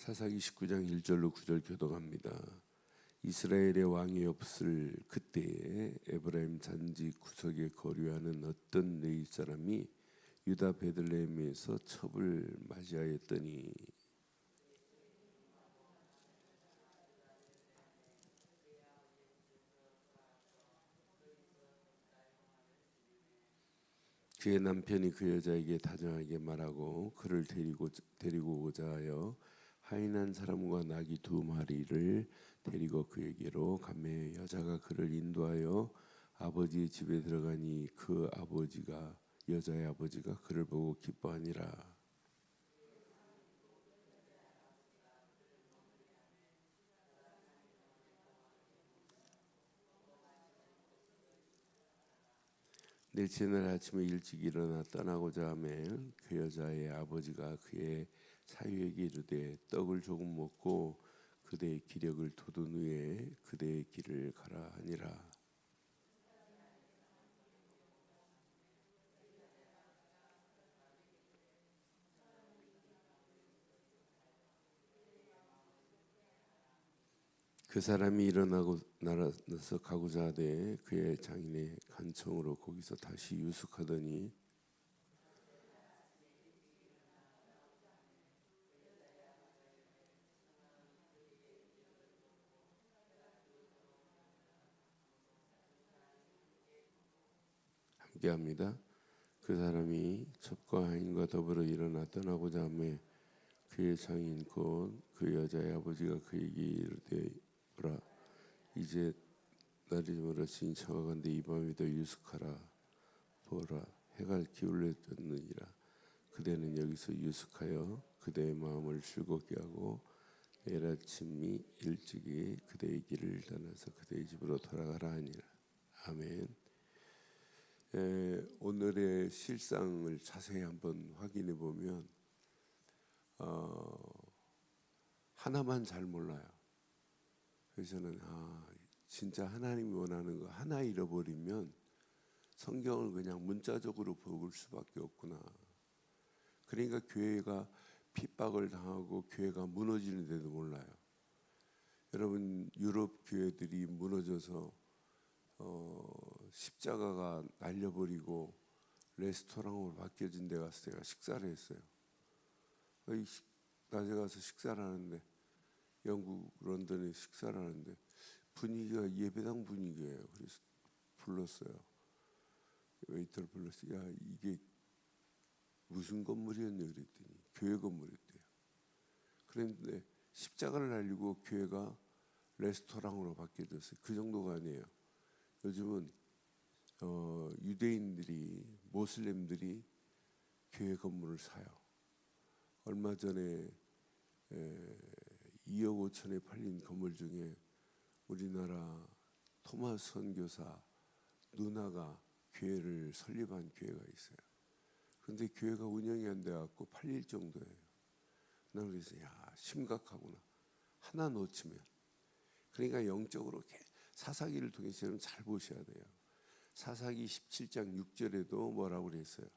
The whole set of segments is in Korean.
사사기 19장 1절로 9절 교독합니다. 이스라엘의 왕이 없을 그때에 에브라임 산지 구석에 거류하는 어떤 레위 사람이 유다 베들레헴에서 첩을 맞이하였더니 그의 남편이 그 여자에게 다정하게 말하고 그를 데리고 오자 하여 하인한 사람과 나귀 2마리를 데리고 그에게로 가매 여자가 그를 인도하여 아버지의 집에 들어가니 그 여자의 아버지가 그를 보고 기뻐하니라. 넷째 날 아침에 일찍 일어나 떠나고자 하매 그 여자의 아버지가 그의 사위에게 이르되 떡을 조금 먹고 그대의 기력을 돋운 후에 그대의 길을 가라 하니라. 그 사람이 일어나고 나서 가고자 하되 그의 장인의 간청으로 거기서 다시 유숙하더니 함께합니다. 그 사람이 첩과 하인과 더불어 일어나 떠나고자 하매 그의 장인 곧 그 여자의 아버지가 그에게 이르되 보라 이제 날이 멀었으니 청하건대 이 밤에도 유숙하라. 보라 해가 기울어졌느니라. 그대는 여기서 유숙하여 그대의 마음을 즐겁게 하고 내일 아침이 일찍이 그대의 길을 떠나서 그대의 집으로 돌아가라 하니라. 아멘. 오늘의 실상을 자세히 한번 확인해 보면 하나만 잘 몰라요. 그래서 저는 진짜 하나님이 원하는 거 하나 잃어버리면 성경을 그냥 문자적으로 볼 수밖에 없구나. 그러니까 교회가 핍박을 당하고 교회가 무너지는데도 몰라요. 여러분 유럽 교회들이 무너져서 십자가가 날려버리고 레스토랑으로 바뀌어진 데 가서 제가 식사를 했어요. 낮에 가서 식사를 하는데 영국 런던에 식사를 하는데 분위기가 예배당 분위기예요. 그래서 불렀어요. 웨이터를 불렀어요. 야 이게 무슨 건물이었냐 그랬더니 교회 건물이었대요. 그런데 십자가를 날리고 교회가 레스토랑으로 바뀌어졌어요. 그 정도가 아니에요. 요즘은 유대인들이 모슬렘들이 교회 건물을 사요. 얼마 전에 2억 5천에 팔린 건물 중에 우리나라 토마스 선교사 누나가 교회를 설립한 교회가 있어요. 그런데 교회가 운영이 안 돼갖고 팔릴 정도예요. 나는 그래서 심각하구나. 하나 놓치면. 그러니까 영적으로 사사기를 통해서 여러분 잘 보셔야 돼요. 사사기 17장 6절에도 뭐라고 그랬어요?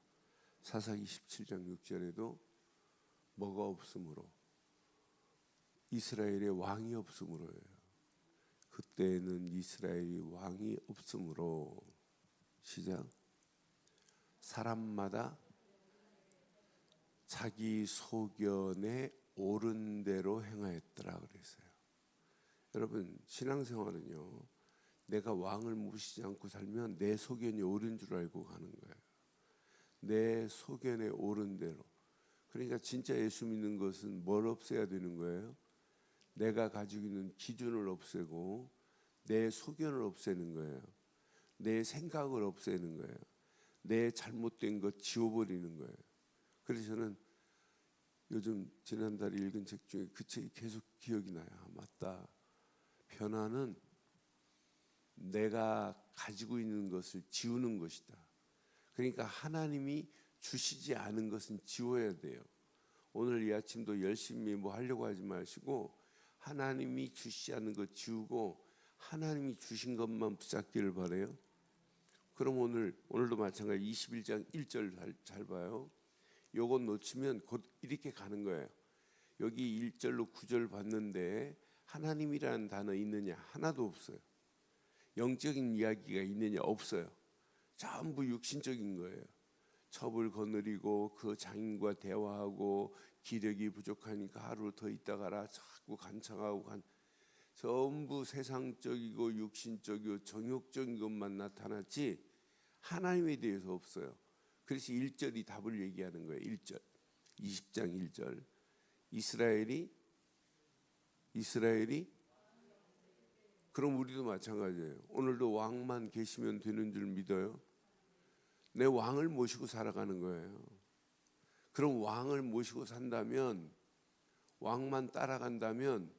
사사기 17장 6절에도 뭐가 없으므로 이스라엘의 왕이 없으므로예요. 그때는 이스라엘이 왕이 없으므로 시작 사람마다 자기 소견에 옳은 대로 행하였더라 그랬어요. 여러분 신앙생활은요 내가 왕을 모시지 않고 살면 내 소견이 옳은 줄 알고 가는 거예요. 내 소견에 옳은 대로. 그러니까 진짜 예수 믿는 것은 뭘 없애야 되는 거예요? 내가 가지고 있는 기준을 없애고 내 소견을 없애는 거예요. 내 생각을 없애는 거예요. 내 잘못된 것 지워버리는 거예요. 그래서 저는 요즘 지난달에 읽은 책 중에 그 책이 계속 기억이 나요. 맞다. 변화는 내가 가지고 있는 것을 지우는 것이다. 그러니까 하나님이 주시지 않은 것은 지워야 돼요. 오늘 이 아침도 열심히 뭐 하려고 하지 마시고 하나님이 주시지 않는 것 지우고 하나님이 주신 것만 붙잡기를 바라요. 그럼 오늘도 마찬가지 21장 1절 잘 봐요. 요것 놓치면 곧 이렇게 가는 거예요. 여기 1절로 9절 봤는데 하나님이라는 단어 있느냐? 하나도 없어요. 영적인 이야기가 있느냐? 없어요. 전부 육신적인 거예요. 첩을 거느리고 그 장인과 대화하고 기력이 부족하니까 하루 더 있다 가라 자꾸 간청하고 전부 세상적이고 육신적이고 정욕적인 것만 나타났지 하나님에 대해서 없어요. 그래서 1절이 답을 얘기하는 거예요. 1절 20장 1절 이스라엘이 그럼 우리도 마찬가지예요. 오늘도 왕만 계시면 되는 줄 믿어요? 내 왕을 모시고 살아가는 거예요. 그럼 왕을 모시고 산다면 왕만 따라간다면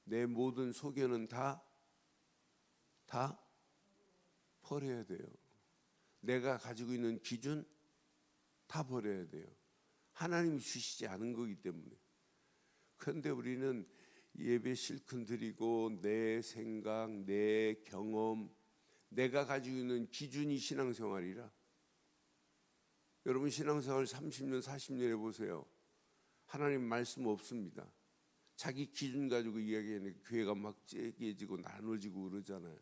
내 모든 소견은 다 버려야 돼요. 내가 가지고 있는 기준 다 버려야 돼요. 하나님이 주시지 않은 거기 때문에. 그런데 우리는 예배 실컷 드리고 내 생각, 내 경험, 내가 가지고 있는 기준이 신앙생활이라. 여러분 신앙생활 30년, 40년 해보세요. 하나님 말씀 없습니다. 자기 기준 가지고 이야기하니까 교회가 막 째개지고 나눠지고 그러잖아요.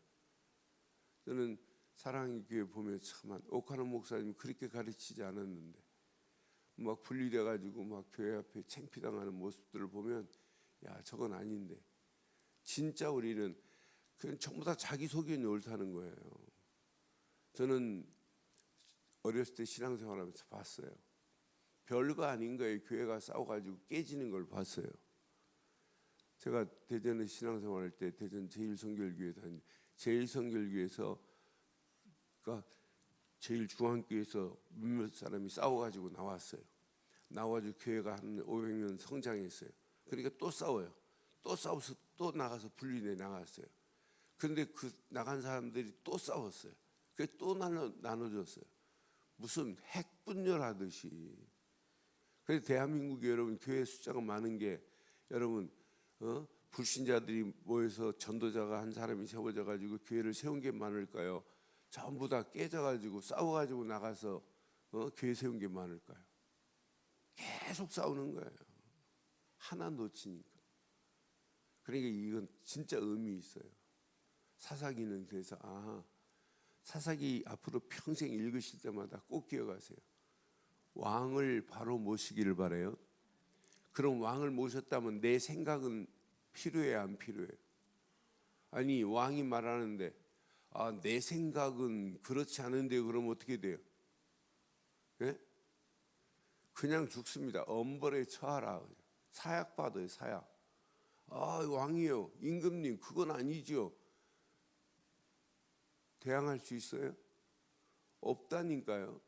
저는 사랑의 교회 보면 참 옥하는 목사님 그렇게 가르치지 않았는데 막 분리돼 가지고 막 교회 앞에 창피당하는 모습들을 보면 야 저건 아닌데 진짜 우리는 그냥 전부 다 자기 소견이 옳다는 거예요. 저는 어렸을 때 신앙생활하면서 봤어요. 별거 아닌 거예요. 교회가 싸워가지고 깨지는 걸 봤어요. 제가 대전에 신앙생활할 때 대전 제1성결교회 다니 제1성결교회에서 그러니까 제1중앙교회에서 몇몇 사람이 싸워가지고 나왔어요. 나와가지고 교회가 한 500명 성장했어요. 그러니까 또 싸워요. 또 싸워서 또 나가서 분리돼 나갔어요. 그런데 그 나간 사람들이 또 싸웠어요. 그래서 또 나눠졌어요. 무슨 핵분열하듯이. 그래서 대한민국에 여러분 교회 숫자가 많은 게 여러분 불신자들이 모여서 전도자가 한 사람이 세워져 가지고 교회를 세운 게 많을까요? 전부 다 깨져가지고 싸워가지고 나가서 교회 세운 게 많을까요? 계속 싸우는 거예요. 하나 놓치니까. 그러니까 이건 진짜 의미 있어요. 사사기는 그래서 사사기 앞으로 평생 읽으실 때마다 꼭 기억하세요. 왕을 바로 모시기를 바라요. 그럼 왕을 모셨다면 내 생각은 필요해요, 안 필요해요? 아니 왕이 말하는데 내 생각은 그렇지 않은데 그러면 어떻게 돼요? 예? 그냥 죽습니다. 엄벌에 처하라. 사약 받아요, 사약. 왕이요, 임금님 그건 아니죠. 대항할 수 있어요? 없다니까요.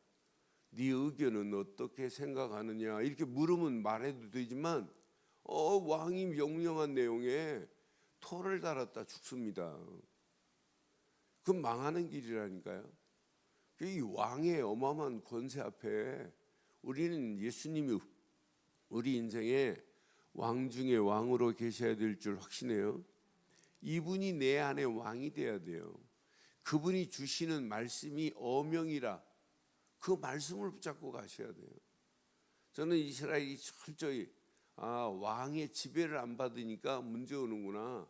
네 의견은 어떻게 생각하느냐 이렇게 물으면 말해도 되지만 왕이 명령한 내용에 토를 달았다 죽습니다. 그건 망하는 길이라니까요. 이 왕의 어마어마한 권세 앞에 우리는 예수님이 우리 인생에 왕 중에 왕으로 계셔야 될 줄 확신해요. 이분이 내 안에 왕이 돼야 돼요. 그분이 주시는 말씀이 어명이라 그 말씀을 붙잡고 가셔야 돼요. 저는 이스라엘이 철저히 왕의 지배를 안 받으니까 문제 오는구나.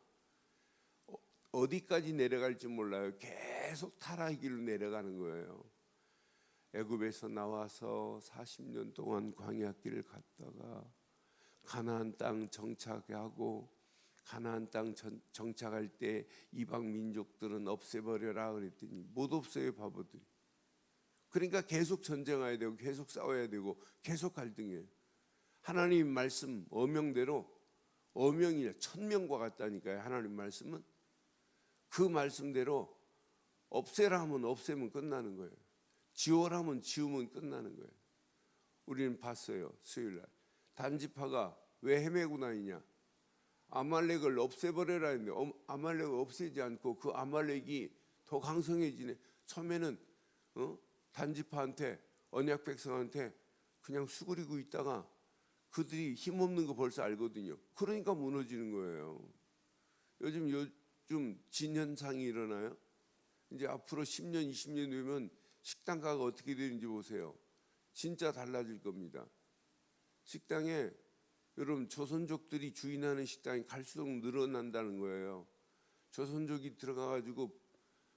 어디까지 내려갈지 몰라요. 계속 타락의 길로 내려가는 거예요. 애굽에서 나와서 40년 동안 광야길을 갔다가 가나안 땅 정착하고 가나안 땅 정착할 때 이방 민족들은 없애버려라 그랬더니 못 없어요, 바보들이. 그러니까 계속 전쟁해야 되고 계속 싸워야 되고 계속 갈등해요. 하나님 말씀 어명대로 어명이 천명과 같다니까요. 하나님 말씀은 그 말씀대로 없애라 하면 없애면 끝나는 거예요. 지워라 하면 지우면 끝나는 거예요. 우리는 봤어요. 수요일날 단지파가 왜 헤매고 다니냐. 아말렉을 없애버려라 했는데 아말렉을 없애지 않고 그 아말렉이 더 강성해지네. 처음에는 단지파한테 언약 백성한테 그냥 수그리고 있다가 그들이 힘없는 거 벌써 알거든요. 그러니까 무너지는 거예요. 요즘 진현상이 일어나요. 이제 앞으로 10년 20년 되면 식당가가 어떻게 되는지 보세요. 진짜 달라질 겁니다. 식당에 여러분 조선족들이 주인하는 식당이 갈수록 늘어난다는 거예요. 조선족이 들어가가지고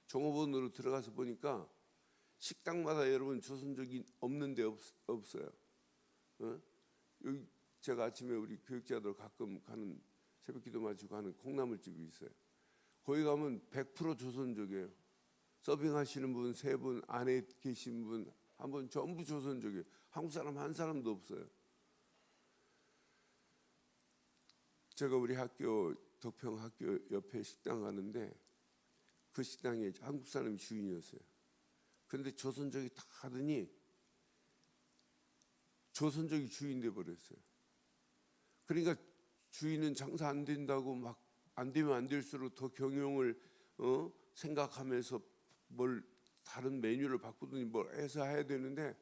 종업원으로 들어가서 보니까 식당마다 여러분 조선족이 없는 데 없어요. 여기 제가 아침에 우리 교육자들 가끔 가는 새벽기도 마치고 가는 콩나물집이 있어요. 거기 가면 100% 조선족이에요. 서빙하시는 분, 세 분, 안에 계신 분, 한 분 전부 조선족이에요. 한국 사람 한 사람도 없어요. 제가 우리 학교 덕평 학교 옆에 식당 가는데 그 식당에 한국 사람이 주인이었어요. 그런데 조선족이 다 하더니 조선족이 주인 돼 버렸어요. 그러니까 주인은 장사 안 된다고 막 안 되면 안 될수록 더 경영을 생각하면서 뭘 다른 메뉴를 바꾸더니 뭘 해서 해야 되는데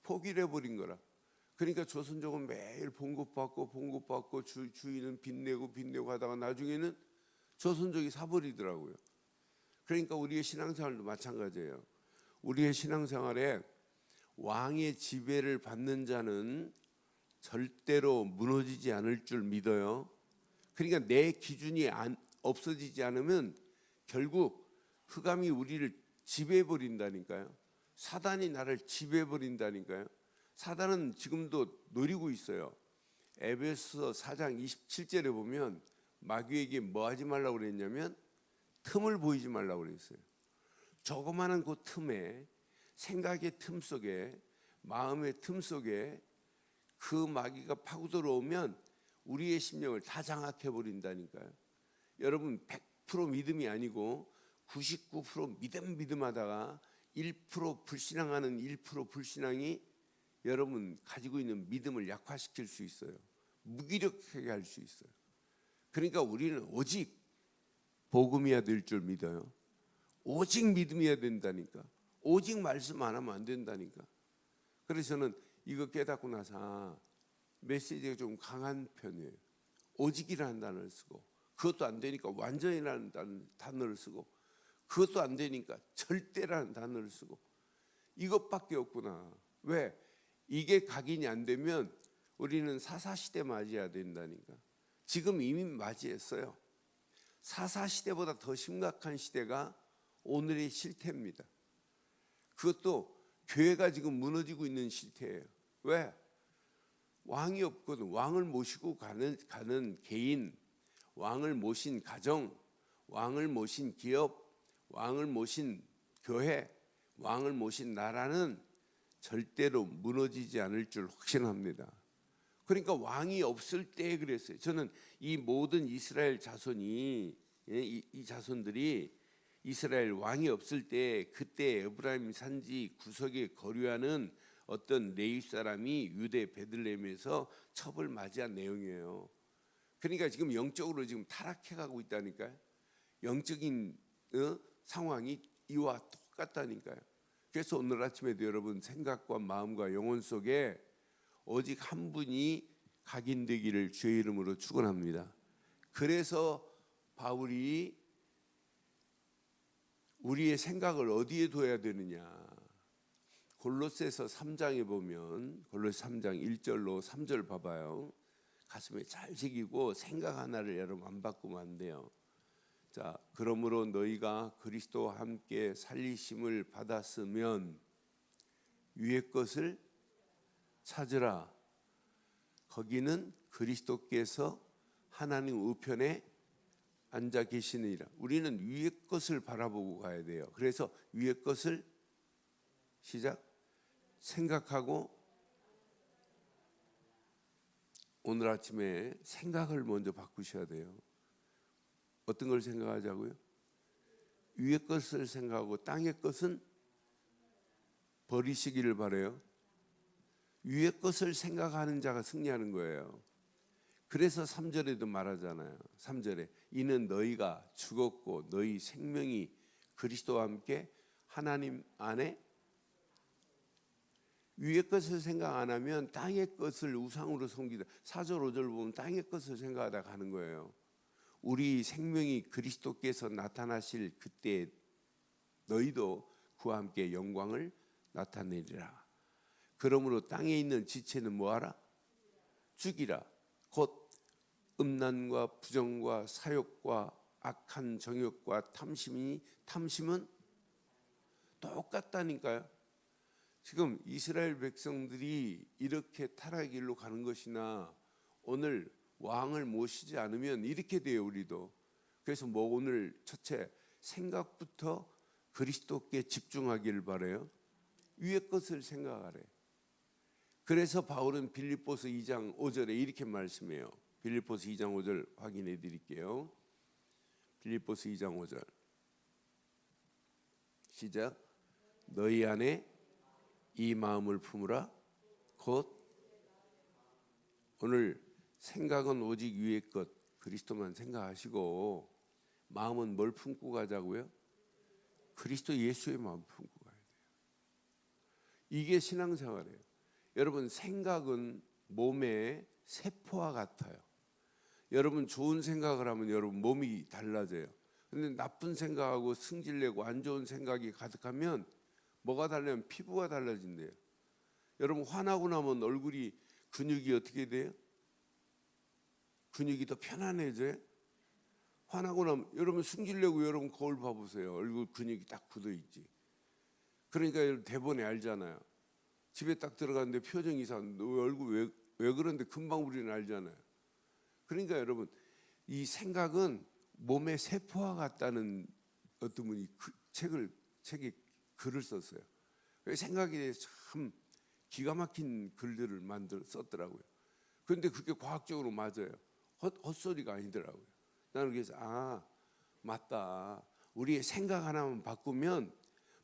포기를 해버린 거라. 그러니까 조선족은 매일 봉급받고 주인은 빚내고 하다가 나중에는 조선족이 사버리더라고요. 그러니까 우리의 신앙생활도 마찬가지예요. 우리의 신앙생활에 왕의 지배를 받는 자는 절대로 무너지지 않을 줄 믿어요. 그러니까 내 기준이 없어지지 않으면 결국 흑암이 우리를 지배해 버린다니까요. 사단이 나를 지배해 버린다니까요. 사단은 지금도 노리고 있어요. 에베소 4장 27절에 보면 마귀에게 뭐 하지 말라고 그랬냐면 틈을 보이지 말라고 그랬어요. 조그마한 그 틈에, 생각의 틈 속에, 마음의 틈 속에 그 마귀가 파고 들어오면 우리의 심령을 다 장악해 버린다니까요. 여러분 100% 믿음이 아니고 99% 믿음하다가 1% 불신앙하는 1% 불신앙이 여러분 가지고 있는 믿음을 약화시킬 수 있어요. 무기력하게 할 수 있어요. 그러니까 우리는 오직 복음이야 될 줄 믿어요. 오직 믿음이야 된다니까. 오직 말씀 안 하면 안 된다니까. 그래서 저는 이거 깨닫고 나서 메시지가 좀 강한 편이에요. 오직이라는 단어를 쓰고, 그것도 안 되니까 완전이라는 단어를 쓰고, 그것도 안 되니까 절대라는 단어를 쓰고, 이것밖에 없구나. 왜? 이게 각인이 안 되면 우리는 사사시대 맞이해야 된다니까. 지금 이미 맞이했어요. 사사시대보다 더 심각한 시대가 오늘의 실태입니다. 그것도 교회가 지금 무너지고 있는 실태예요. 왜? 왕이 없거든. 왕을 모시고 가는 개인, 왕을 모신 가정, 왕을 모신 기업, 왕을 모신 교회, 왕을 모신 나라는 절대로 무너지지 않을 줄 확신합니다. 그러니까 왕이 없을 때 그랬어요. 저는 이 모든 이스라엘 자손이, 이 자손들이 이스라엘 왕이 없을 때, 그때 에브라임 산지 구석에 거류하는 어떤 레위 사람이 유대 베들레헴에서 첩을 맞이한 내용이에요. 그러니까 지금 영적으로 지금 타락해 가고 있다니까요. 영적인 상황이 이와 똑같다니까요. 그래서 오늘 아침에도 여러분 생각과 마음과 영혼 속에 오직 한 분이 각인되기를 주의 이름으로 축원합니다. 그래서 바울이 우리의 생각을 어디에 둬야 되느냐. 골로새서 3장에 보면 골로새 3장 1절로 3절 봐봐요. 가슴에 잘 새기고 생각 하나를 여러분 안 바꾸면 안 돼요. 자, 그러므로 너희가 그리스도와 함께 살리심을 받았으면 위의 것을 찾으라. 거기는 그리스도께서 하나님 우편에 앉아 계시느니라. 우리는 위의 것을 바라보고 가야 돼요. 그래서 위의 것을 시작 생각하고, 오늘 아침에 생각을 먼저 바꾸셔야 돼요. 어떤 걸 생각하자고요? 위의 것을 생각하고 땅의 것은 버리시기를 바라요. 위의 것을 생각하는 자가 승리하는 거예요. 그래서 3절에도 말하잖아요. 3절에 이는 너희가 죽었고 너희 생명이 그리스도와 함께 하나님 안에, 위의 것을 생각 안 하면 땅의 것을 우상으로 섬기다. 4절 5절 보면 땅의 것을 생각하다 가는 거예요. 우리 생명이 그리스도께서 나타나실 그때 너희도 그와 함께 영광을 나타내리라. 그러므로 땅에 있는 지체는 뭐하라? 죽이라. 곧 음란과 부정과 사욕과 악한 정욕과 탐심이니 탐심은 똑같다니까요. 지금 이스라엘 백성들이 이렇게 타락의 길로 가는 것이나 오늘 왕을 모시지 않으면 이렇게 돼요. 우리도. 그래서 오늘 첫째, 생각부터 그리스도께 집중하기를 바라요. 위의 것을 생각하래. 그래서 바울은 빌립보서 2장 5절에 이렇게 말씀해요. 빌립보서 2장 5절 확인해 드릴게요. 빌립보서 2장 5절 시작. 너희 안에 이 마음을 품으라. 곧 오늘 생각은 오직 위의 것 그리스도만 생각하시고 마음은 뭘 품고 가자고요? 그리스도 예수의 마음 품고 가야 돼요. 이게 신앙생활이에요. 여러분 생각은 몸의 세포와 같아요. 여러분 좋은 생각을 하면 여러분 몸이 달라져요. 근데 나쁜 생각하고 승질내고 안 좋은 생각이 가득하면 뭐가 달라지면 피부가 달라진대요. 여러분 화나고 나면 얼굴이 근육이 어떻게 돼요? 근육이 더 편안해져요. 화나고 나면 여러분 승질내고 여러분 거울 봐보세요. 얼굴 근육이 딱 굳어 있지. 그러니까 여러분 대본에 알잖아요. 집에 딱 들어갔는데 표정이 이상. 너 얼굴 왜 그런데 금방 우리는 알잖아요. 그러니까 여러분 이 생각은 몸의 세포와 같다는 어떤 분이 책에 글을 썼어요. 생각에 대해서 참 기가 막힌 글들을 썼더라고요. 그런데 그게 과학적으로 맞아요. 헛소리가 아니더라고요. 나는 그래서 맞다. 우리의 생각 하나만 바꾸면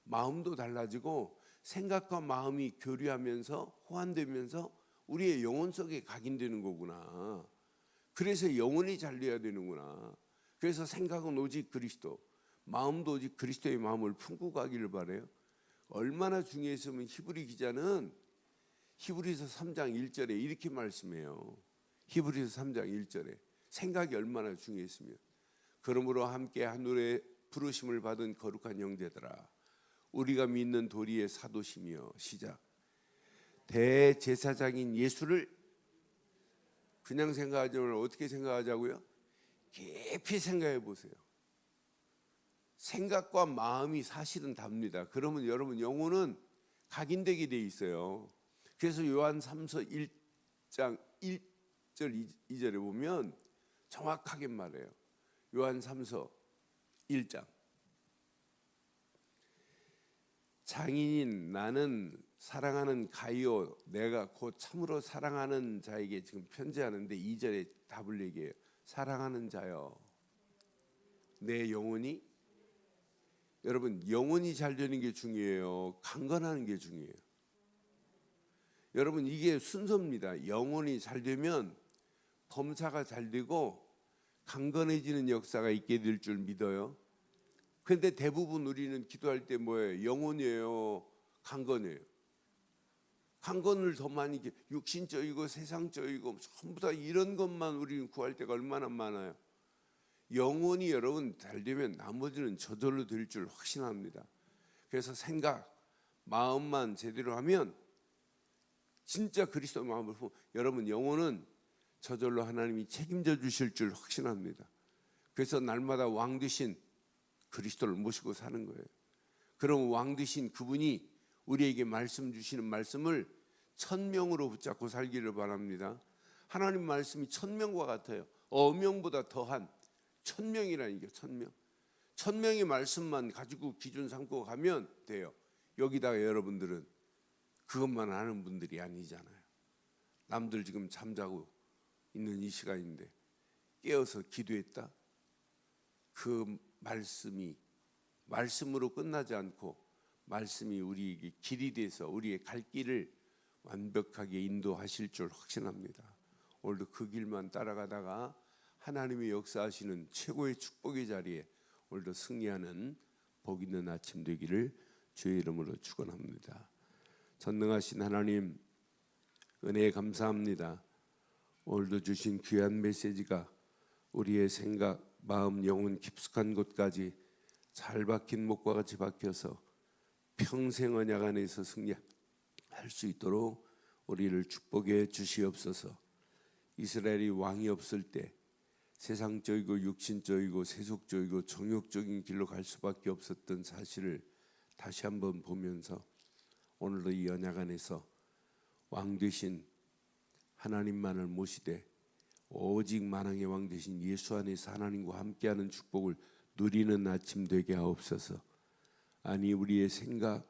마음도 달라지고 생각과 마음이 교류하면서 호환되면서 우리의 영혼 속에 각인되는 거구나. 그래서 영혼이 잘 돼야 되는구나. 그래서 생각은 오직 그리스도, 마음도 오직 그리스도의 마음을 품고 가기를 바라요. 얼마나 중요했으면 히브리 기자는 히브리서 3장 1절에 이렇게 말씀해요. 히브리서 3장 1절에 생각이 얼마나 중요했으면 그러므로 함께 하늘의 부르심을 받은 거룩한 형제들아 우리가 믿는 도리의 사도시며 시작 대제사장인 예수를 그냥 생각하지 말고 어떻게 생각하자고요? 깊이 생각해 보세요. 생각과 마음이 사실은 답니다. 그러면 여러분 영혼은 각인되게 돼 있어요. 그래서 요한 3서 1장 1절 2절에 보면 정확하게 말해요. 요한 3서 1장 장인인 나는 사랑하는 가이오 내가 곧 참으로 사랑하는 자에게 지금 편지하는데 2절에 답을 얘기해요. 사랑하는 자여 내 영혼이 여러분 영혼이 잘 되는 게 중요해요. 강건하는 게 중요해요. 여러분 이게 순서입니다. 영혼이 잘 되면 범사가 잘 되고 강건해지는 역사가 있게 될 줄 믿어요. 그런데 대부분 우리는 기도할 때 뭐예요? 영혼이에요? 강건이에요? 강건을 더 많이 육신적이고 세상적이고 전부 다 이런 것만 우리는 구할 때가 얼마나 많아요. 영혼이 여러분 잘 되면 나머지는 저절로 될 줄 확신합니다. 그래서 생각, 마음만 제대로 하면 진짜 그리스도 마음을 품고 여러분 영혼은 저절로 하나님이 책임져 주실 줄 확신합니다. 그래서 날마다 왕 되신 그리스도를 모시고 사는 거예요. 그럼 왕 되신 그분이 우리에게 말씀 주시는 말씀을 천명으로 붙잡고 살기를 바랍니다. 하나님 말씀이 천명과 같아요. 어명보다 더한 천명이라는 게 천명. 천명의 말씀만 가지고 기준 삼고 가면 돼요. 여기다가 여러분들은 그것만 아는 분들이 아니잖아요. 남들 지금 잠자고 있는 이 시간인데 깨어서 기도했다. 그 말씀이 말씀으로 끝나지 않고 말씀이 우리에게 길이 돼서 우리의 갈 길을 완벽하게 인도하실 줄 확신합니다. 오늘도 그 길만 따라가다가 하나님의 역사하시는 최고의 축복의 자리에 오늘도 승리하는 복 있는 아침 되기를 주의 이름으로 축원합니다. 전능하신 하나님 은혜에 감사합니다. 오늘도 주신 귀한 메시지가 우리의 생각, 마음, 영혼 깊숙한 곳까지 잘 박힌 목과 같이 박혀서 평생 언약 안에서 승리할 수 있도록 우리를 축복해 주시옵소서. 이스라엘이 왕이 없을 때 세상적이고 육신적이고 세속적이고 정욕적인 길로 갈 수밖에 없었던 사실을 다시 한번 보면서 오늘도 이 언약 안에서 왕 되신 하나님만을 모시되 오직 만왕의 왕 되신 예수 안에서 하나님과 함께하는 축복을 누리는 아침 되게 하옵소서. 아니 우리의 생각,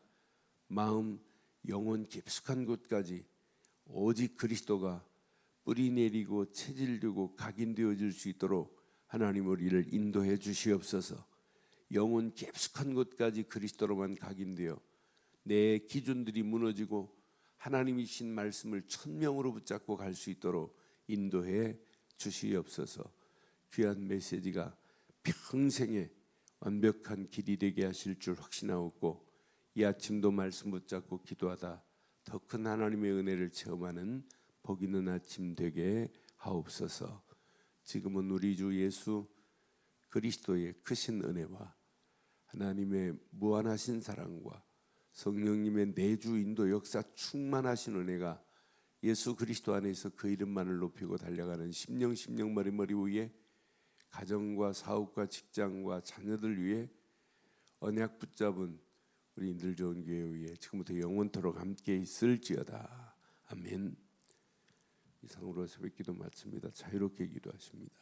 마음, 영혼 깊숙한 곳까지 오직 그리스도가 뿌리 내리고 체질되고 각인되어질 수 있도록 하나님 우리를 인도해 주시옵소서. 영혼 깊숙한 곳까지 그리스도로만 각인되어 내 기준들이 무너지고 하나님이신 말씀을 천명으로 붙잡고 갈 수 있도록 인도해 주시옵소서. 귀한 메시지가 평생의 완벽한 길이 되게 하실 줄 확신하옵고 이 아침도 말씀 붙잡고 기도하다 더 큰 하나님의 은혜를 체험하는 복 있는 아침 되게 하옵소서. 지금은 우리 주 예수 그리스도의 크신 은혜와 하나님의 무한하신 사랑과 성령님의 내주 인도 역사 충만하신 은혜가 예수 그리스도 안에서 그 이름만을 높이고 달려가는 심령 머리 위에 가정과 사업과 직장과 자녀들 위해 언약 붙잡은 우리 인들 좋은 교회 위에 지금부터 영원토록 함께 있을지어다. 아멘. 이상으로 새벽기도 마칩니다. 자유롭게 기도하십니다.